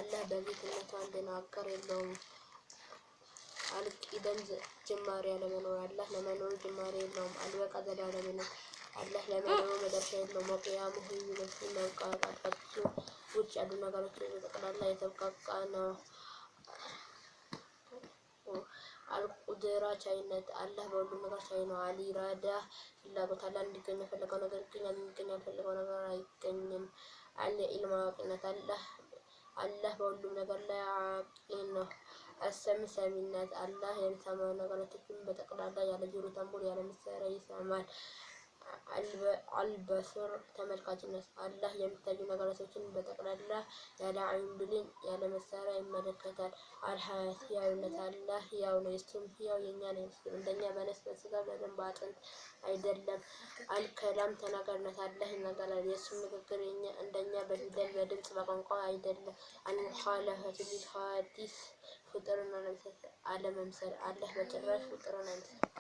አላህ በጌትነቱ አንድ ነው፣ አጋር የለውም። አልቂደም ጅማሬ ያለመኖር አላህ ለመኖሩ ጅማሬ የለውም። አልበቃ ዘላለም ነው አላህ ለመኖሩ መድረሻ የለውም። ወቂያሙ ህዩ ነፍሱ መብቃቃት ከሱ ውጭ ያሉ ነገሮች በጠቅላላ የተብቃቃ ነው። አልቁድራ ቻይነት አላህ በሁሉም ነገር ቻይ ነው። አልኢራዳ ፍላጎት አላህ እንዲገኝ የፈለገው ነገር ይገኛል፣ እንዲገኝ ያልፈለገው ነገር አይገኝም። አልኢልም አዋቂነት አላህ በሁሉም ነገር ላይ አዋቂ ነው። አሰሚ ሰሚነት አላህ የሚሰማው ነገሮችን በጠቅላላ ያለ ጆሮ ተንቦል ያለ መሳሪያ ይሰማል። አልበስር ተመልካችነት አላህ የሚታዩ ነገሮችን በጠቅላላ ያለ አይን ብሌን ያለ መሳሪያ ይመለከታል። አልሐያት ህያውነት አላህ ህያው ነው፣ እሱም ህያው የኛ ነው፣ እንደኛ በነፍስ በስጋ በደም በአጥንት አይደለም። አልከላም ተናጋሪነት አላህ ይናገራል፣ የእሱም ንግግር እንደኛ በፊደል በድምጽ በቋንቋ አይደለም። አልሙኻለፈቱ ሊልሐዋዲስ ፍጡርን አለመምሰል አላህ በጭራሽ ፍጡርን አይመስልም።